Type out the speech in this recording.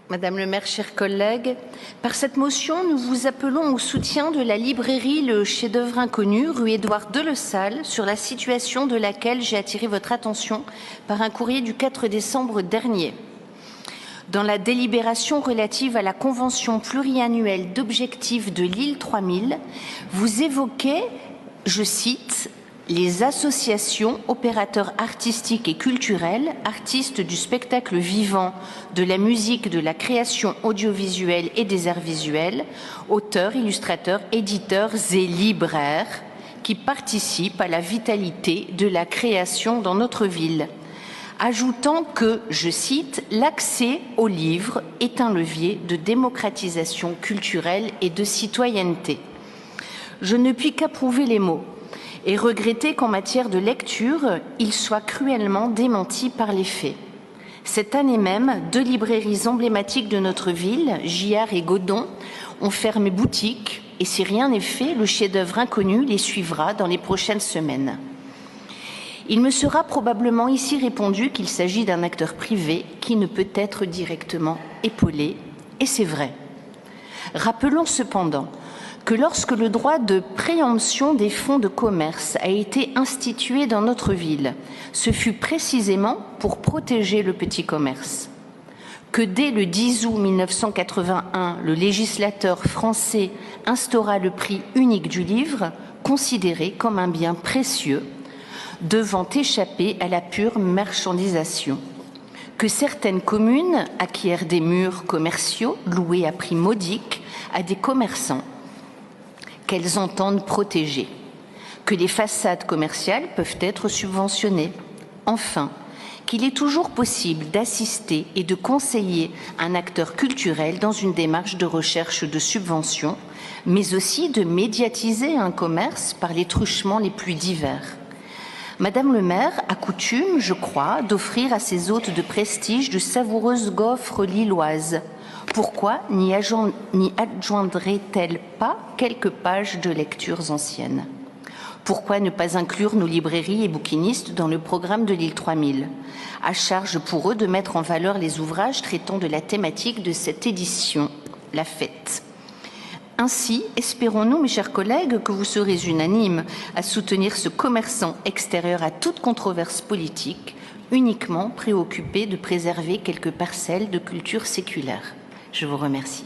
Madame le maire, chers collègues, par cette motion, nous vous appelons au soutien de la librairie Le Chef-d'œuvre Inconnu, rue Édouard Delessal, sur la situation de laquelle j'ai attiré votre attention par un courrier du 4 décembre dernier. Dans la délibération relative à la convention pluriannuelle d'objectifs de l'île 3000, vous évoquez, je cite, les associations, opérateurs artistiques et culturels, artistes du spectacle vivant, de la musique, de la création audiovisuelle et des arts visuels, auteurs, illustrateurs, éditeurs et libraires qui participent à la vitalité de la création dans notre ville. Ajoutant que, je cite, l'accès aux livres est un levier de démocratisation culturelle et de citoyenneté. Je ne puis qu'approuver les mots et regretter qu'en matière de lecture, ils soient cruellement démentis par les faits. Cette année même, 2 librairies emblématiques de notre ville, Giard et Godon, ont fermé boutique et si rien n'est fait, le chef-d'œuvre Inconnu les suivra dans les prochaines semaines. Il me sera probablement ici répondu qu'il s'agit d'un acteur privé qui ne peut être directement épaulé, et c'est vrai. Rappelons cependant que lorsque le droit de préemption des fonds de commerce a été institué dans notre ville, ce fut précisément pour protéger le petit commerce. Que dès le 10 août 1981, le législateur français instaura le prix unique du livre, considéré comme un bien précieux, devant échapper à la pure marchandisation. Que certaines communes acquièrent des murs commerciaux loués à prix modique à des commerçants qu'elles entendent protéger, que les façades commerciales peuvent être subventionnées. Enfin, qu'il est toujours possible d'assister et de conseiller un acteur culturel dans une démarche de recherche de subventions, mais aussi de médiatiser un commerce par les truchements les plus divers. Madame le maire a coutume, je crois, d'offrir à ses hôtes de prestige de savoureuses gaufres lilloises. Pourquoi n'y adjoindrait-elle pas quelques pages de lectures anciennes? Pourquoi ne pas inclure nos librairies et bouquinistes dans le programme de l'île 3000? À charge pour eux de mettre en valeur les ouvrages traitant de la thématique de cette édition, la fête. Ainsi, espérons-nous, mes chers collègues, que vous serez unanimes à soutenir ce commerçant extérieur à toute controverse politique, uniquement préoccupé de préserver quelques parcelles de culture séculaire. Je vous remercie.